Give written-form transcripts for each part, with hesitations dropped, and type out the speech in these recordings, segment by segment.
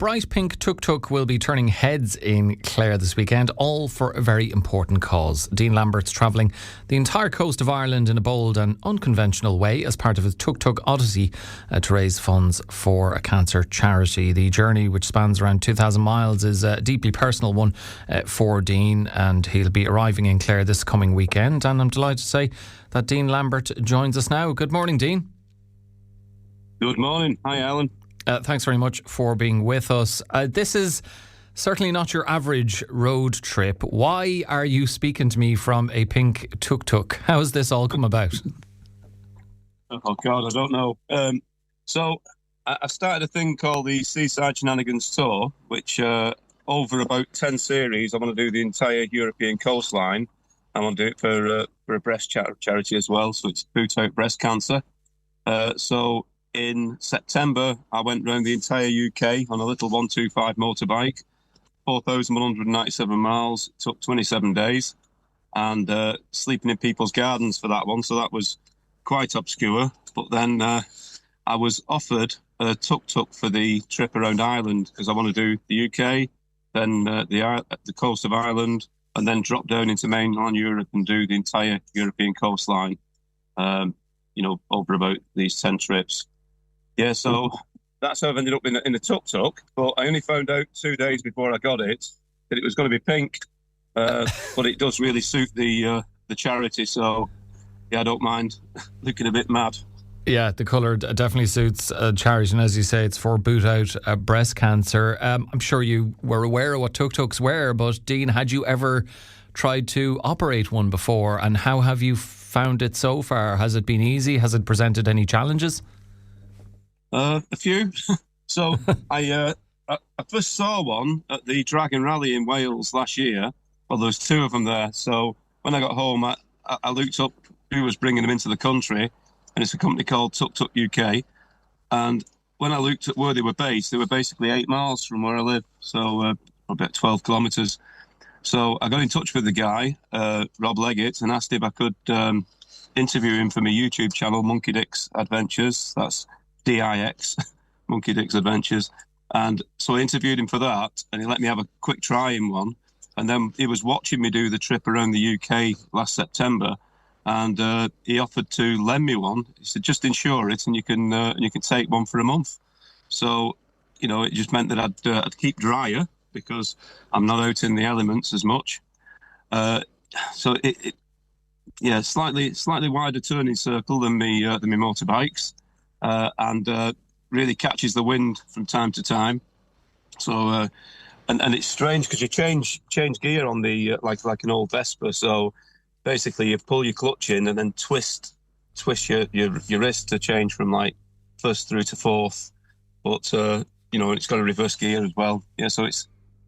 bright pink tuk-tuk will be turning heads in Clare this weekend, all for a very important cause. Dean Lambert's travelling the entire coast of Ireland in a bold and unconventional way as part of his Tuk-Tuk Odyssey to raise funds for a cancer charity. The journey, which spans around 2,000 miles, is a deeply personal one for Dean, and he'll be arriving in Clare this coming weekend. And I'm delighted to say that Dean Lambert joins us now. Good morning, Dean. Good morning. Hi, Alan. Thanks very much for being with us. This is certainly not your average road trip. Why are you speaking to me from a pink tuk-tuk? How has this all come about? Oh, God, I don't know. So I started a thing called the Seaside Shenanigans Tour, which over about 10 series, I want to do the entire European coastline. I want to do it for a breast charity as well, so it's boot out breast cancer. So in September, I went around the entire UK on a little 125 motorbike, 4,197 miles, took 27 days, and sleeping in people's gardens for that one. So that was quite obscure. But then I was offered a tuk-tuk for the trip around Ireland because I want to do the UK, then the coast of Ireland, and then drop down into mainland Europe and do the entire European coastline, over about these 10 trips. Yeah, so that's how I've ended up in the tuk-tuk. But I only found out 2 days before I got it that it was going to be pink. But it does really suit the charity. So, yeah, I don't mind looking a bit mad. Yeah, the colour definitely suits charity. And as you say, it's for boot out breast cancer. I'm sure you were aware of what tuk-tuks were. But, Dean, had you ever tried to operate one before? And how have you found it so far? Has it been easy? Has it presented any challenges? A few. So I first saw one at the Dragon Rally in Wales last year. Well, there was two of them there. So when I got home, I looked up who was bringing them into the country, and it's a company called Tuk-Tuk UK. And when I looked at where they were based, they were basically 8 miles from where I live, so about 12 kilometres. So I got in touch with the guy, Rob Leggett, and asked if I could interview him for my YouTube channel, Monkey Dick's Adventures. That's DIX, Monkey Dick's Adventures. And so I interviewed him for that, and he let me have a quick try in one. And then he was watching me do the trip around the UK last September, and he offered to lend me one. He said, just insure it, and you can take one for a month. So, it just meant that I'd keep drier because I'm not out in the elements as much. So slightly wider turning circle than me motorbikes. And really catches the wind from time to time. So, and it's strange because you change gear on the like an old Vespa. So basically, you pull your clutch in and then twist your wrist to change from like first through to fourth. But it's got a reverse gear as well. Yeah, so it's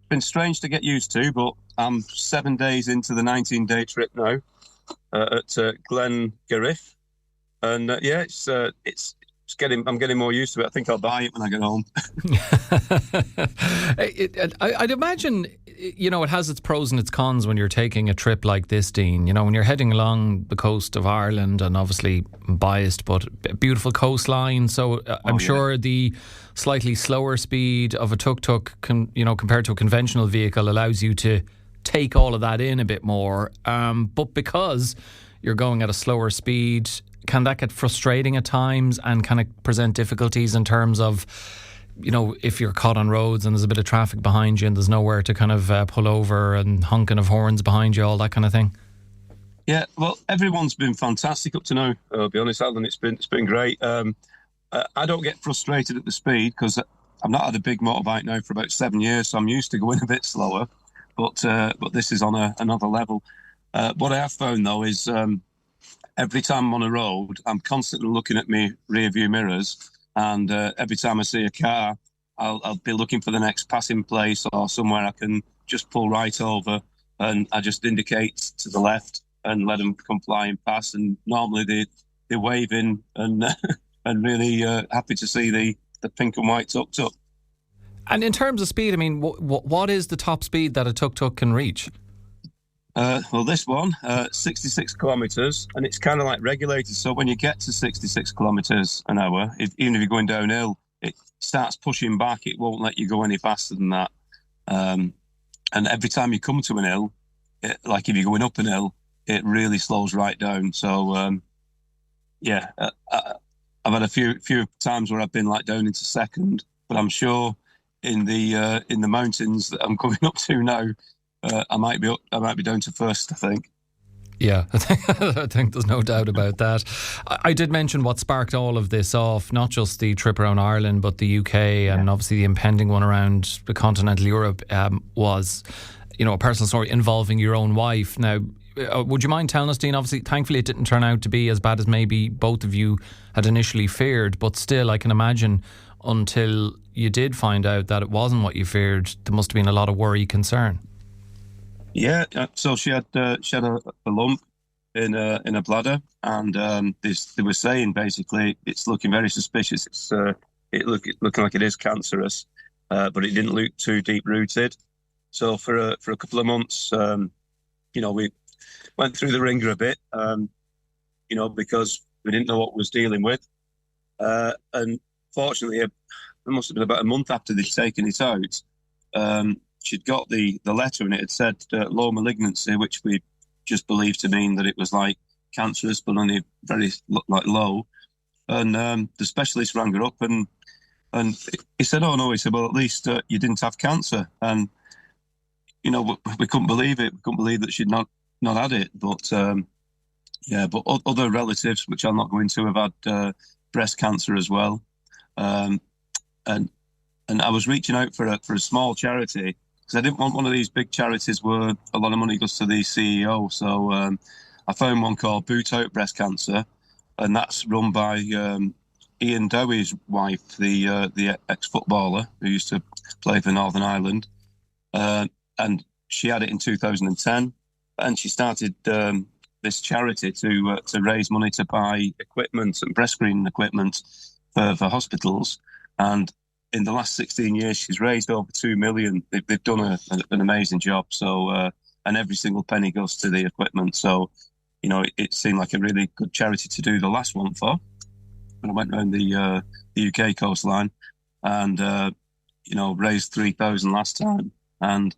been strange to get used to. But I'm 7 days into the 19-day trip now at Glen Garriff, and I'm getting more used to it. I think I'll buy it when I get home. I'd imagine, it has its pros and its cons when you're taking a trip like this, Dean. When you're heading along the coast of Ireland, and obviously biased, but a beautiful coastline. So I'm sure the slightly slower speed of a tuk-tuk, compared to a conventional vehicle, allows you to take all of that in a bit more. But because you're going at a slower speed, can that get frustrating at times, and can it present difficulties in terms of, if you're caught on roads and there's a bit of traffic behind you and there's nowhere to kind of pull over, and honking of horns behind you, all that kind of thing? Yeah, well, everyone's been fantastic up to now. I'll be honest, Alan, it's been great. I don't get frustrated at the speed because I've not had a big motorbike now for about 7 years, so I'm used to going a bit slower. But this is on another level. What I have found though is every time I'm on a road, I'm constantly looking at my rear view mirrors, and every time I see a car, I'll be looking for the next passing place or somewhere I can just pull right over, and I just indicate to the left and let them come flying past. And normally they're waving and and really happy to see the pink and white tuk-tuk. And in terms of speed, I mean, what is the top speed that a tuk-tuk can reach? Well, this one, 66 kilometres, and it's kind of like regulated. So when you get to 66 kilometres an hour, even if you're going downhill, it starts pushing back. It won't let you go any faster than that. And every time you come to an hill, like if you're going up an hill, it really slows right down. So, I've had a few times where I've been like down into second, but I'm sure in the mountains that I'm coming up to now, I might be down to first, I think. Yeah, I think there's no doubt about that. I did mention what sparked all of this off, not just the trip around Ireland, but the UK and obviously the impending one around continental Europe was, a personal story involving your own wife. Now, would you mind telling us, Dean? Obviously, thankfully, it didn't turn out to be as bad as maybe both of you had initially feared, but still, I can imagine until you did find out that it wasn't what you feared, there must have been a lot of worry, concern. Yeah, so she had a lump in a bladder, and they were saying basically it's looking very suspicious. It's looking like it is cancerous, but it didn't look too deep rooted. So for a couple of months, we went through the ringer a bit, because we didn't know what we was dealing with, and fortunately, it must have been about a month after they'd taken it out. She'd got the letter and it had said low malignancy, which we just believed to mean that it was like cancerous, but only very like low. And the specialist rang her up and he said, "Oh no," he said, "well, at least you didn't have cancer." And we couldn't believe it. We couldn't believe that she'd not had it. But but other relatives, which I'll not go into, have had breast cancer as well. And I was reaching out for a small charity, because I didn't want one of these big charities where a lot of money goes to the CEO. So I found one called Boot Out Breast Cancer, and that's run by Ian Dowie's wife, the ex-footballer who used to play for Northern Ireland. And she had it in 2010, and she started this charity to raise money to buy equipment and breast screening equipment for hospitals. And in the last 16 years, she's raised over 2 million. They've done an amazing job. So, and every single penny goes to the equipment. So, it seemed like a really good charity to do the last one for. And I went around the UK coastline and, raised 3,000 last time. And,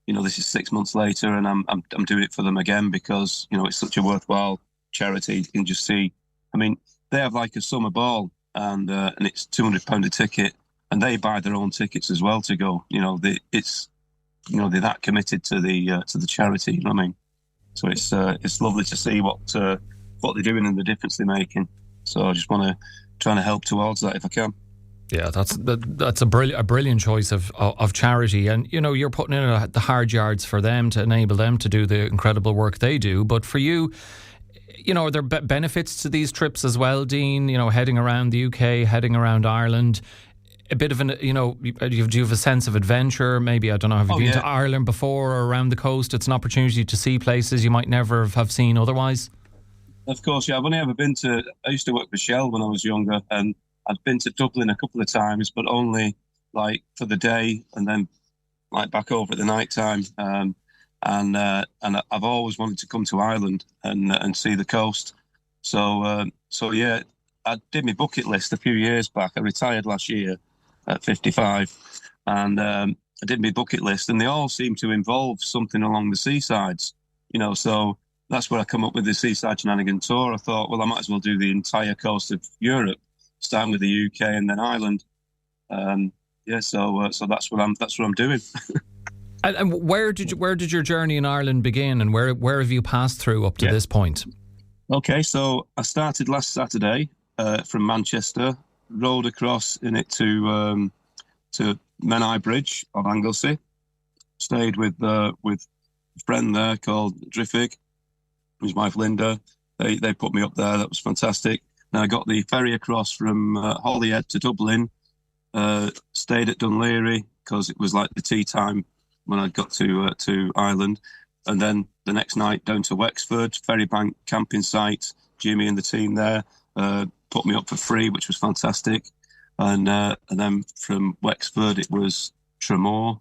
this is 6 months later, and I'm doing it for them again because, it's such a worthwhile charity. You can just see, they have like a summer ball and it's £200 a ticket. And they buy their own tickets as well to go. They're that committed to the charity. You know what I mean? So it's lovely to see what they're doing and the difference they're making. So I just want to try to help towards that if I can. Yeah, that's a brilliant choice of charity, and you're putting in the hard yards for them to enable them to do the incredible work they do. But for you, are there benefits to these trips as well, Dean? Heading around the UK, heading around Ireland. A bit of do you have a sense of adventure? Maybe, I don't know, have you been to Ireland before or around the coast? It's an opportunity to see places you might never have seen otherwise. Of course, yeah. I've only ever been I used to work for Shell when I was younger, and I'd been to Dublin a couple of times, but only like for the day and then like back over at the night time. And I've always wanted to come to Ireland and see the coast. So yeah, I did my bucket list a few years back. I retired last year at 55, and I did my bucket list, and they all seem to involve something along the seasides, so that's where I come up with the Seaside Shenanigan Tour. I thought, well, I might as well do the entire coast of Europe, starting with the UK and then Ireland. So that's what I'm doing. And where did your journey in Ireland begin, and where have you passed through up to this point? Okay, so I started last Saturday from Manchester, rowed across in it to Menai Bridge on Anglesey. Stayed with a friend there called Driffig, his wife Linda. They put me up there. That was fantastic. Then I got the ferry across from Holyhead to Dublin. Stayed at Dunleary because it was like the tea time when I got to Ireland. And then the next night down to Wexford, Ferrybank camping site. Jimmy and the team there put me up for free, which was fantastic. And then from Wexford it was Tramore,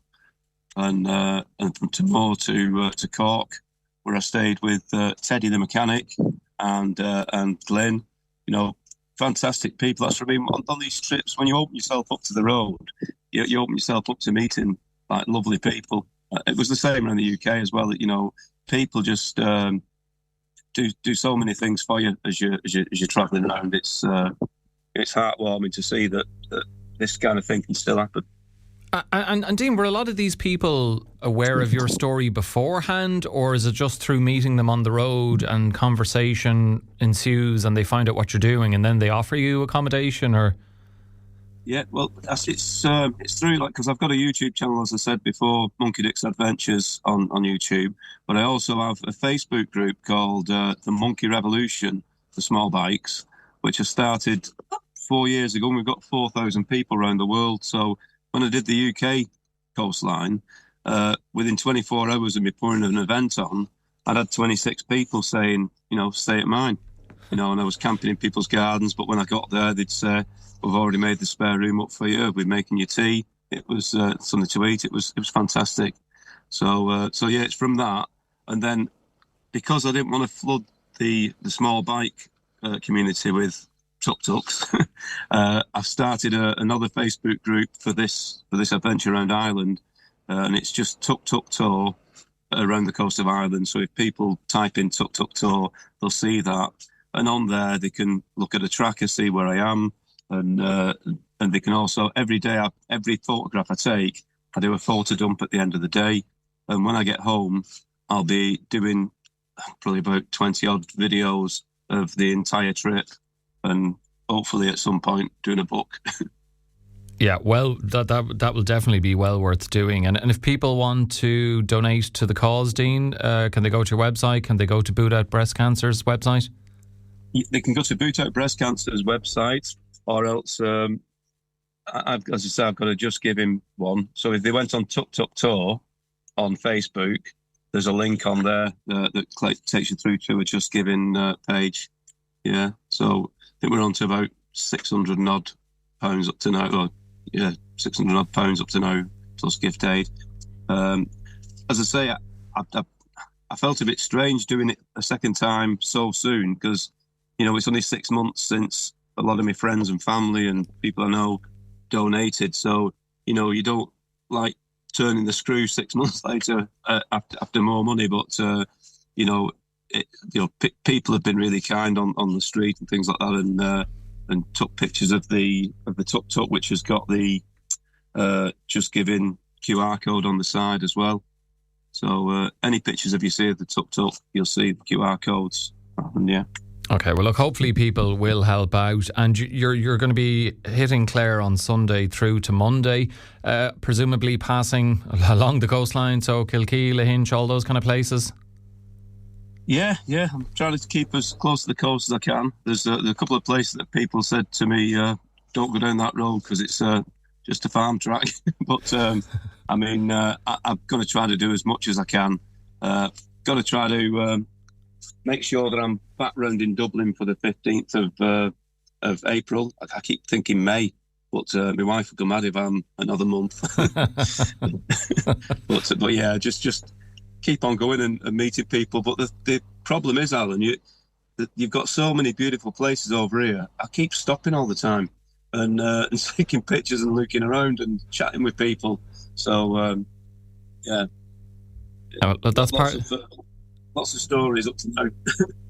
and from Tramore to Cork, where I stayed with Teddy the mechanic and Glenn. fantastic people. That's what I mean. On these trips, when you open yourself up to the road, you open yourself up to meeting like lovely people. It was the same in the UK as well. That people just do so many things for you as you're travelling around. It's heartwarming to see that this kind of thing can still happen. And Dean, were a lot of these people aware of your story beforehand, or is it just through meeting them on the road and conversation ensues and they find out what you're doing and then they offer you accommodation? Or yeah, well, it's through, like, because I've got a YouTube channel, as I said before, Monkey Dick's Adventures on YouTube, but I also have a Facebook group called the Monkey Revolution for small bikes, which I started 4 years ago, and we've got 4,000 people around the world. So when I did the UK coastline, within 24 hours of me putting an event on, I'd had 26 people saying, stay at mine. And I was camping in people's gardens, but when I got there, they'd say, we've already made the spare room up for you. We're making you tea. It was something to eat. It was fantastic. So yeah, it's from that. And then because I didn't want to flood the small bike community with tuk-tuks, I started another Facebook group for this adventure around Ireland, and it's just Tuk-Tuk Tour around the coast of Ireland. So if people type in Tuk-Tuk Tour, they'll see that, and on there they can look at a tracker, see where I am, and they can also every photograph I take, I do a photo dump at the end of the day, and when I get home, I'll be doing probably about 20 odd videos of the entire trip, and hopefully at some point doing a book. Yeah, well, that will definitely be well worth doing. And if people want to donate to the cause, Dean, can they go to your website? Can they go to Boot Out Breast Cancer's website? They can go to Boot Out Breast Cancer's website, or else, as I say, I've got to Just Give Him one. So if they went on Tuk-Tuk Tour on Facebook, there's a link on there that takes you through to a Just Giving page. Yeah, so I think we're on to about 600 and odd pounds up to now. Or, yeah, 600 odd pounds up to now, plus gift aid. As I say, I felt a bit strange doing it a second time so soon, because, it's only 6 months since a lot of my friends and family and people I know donated. So, you don't like turning the screw 6 months later after more money, but, people have been really kind on the street and things like that, and took pictures of the tuk-tuk, which has got the Just Giving QR code on the side as well. So any pictures of you see of the tuk-tuk, you'll see the QR codes. And yeah. Okay, well, look, hopefully people will help out, and you're going to be hitting Clare on Sunday through to Monday, presumably passing along the coastline, so Kilkee, Lahinch, all those kind of places. Yeah, I'm trying to keep as close to the coast as I can. There's a couple of places that people said to me, don't go down that road because it's just a farm track. But, I'm going to try to do as much as I can. Got to try to make sure that I'm back round in Dublin for the 15th of April. I keep thinking May, but my wife will go mad if I'm another month. but yeah, just keep on going and meeting people. But the problem is, Alan, you've got so many beautiful places over here. I keep stopping all the time and taking pictures and looking around and chatting with people. So, yeah. That's lots of stories up to now.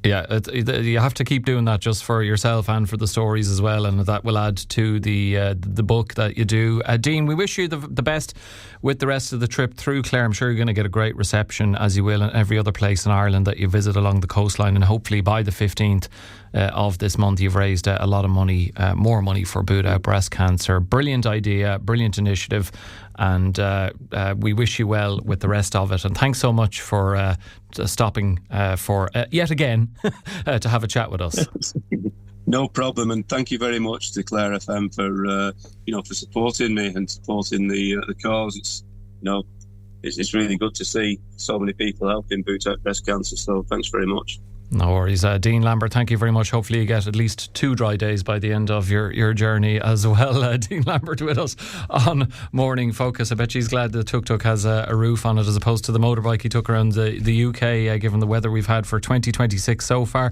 Yeah, you have to keep doing that just for yourself and for the stories as well, and that will add to the book that you do. Dean, we wish you the best with the rest of the trip through Clare. I'm sure you're going to get a great reception, as you will in every other place in Ireland that you visit along the coastline, and hopefully by the 15th of this month you've raised a lot of money, more money for Boot Out Breast Cancer. Brilliant idea, brilliant initiative, and we wish you well with the rest of it, and thanks so much for stopping for yet again to have a chat with us. No problem, and thank you very much to Clare FM for supporting me and supporting the cause. It's really good to see so many people helping Boot Out Breast Cancer, so thanks very much. No worries. Dean Lambert, thank you very much. Hopefully you get at least 2 dry days by the end of your journey as well. Dean Lambert with us on Morning Focus. I bet she's glad the tuk-tuk has a roof on it as opposed to the motorbike he took around the UK, given the weather we've had for 2026 so far.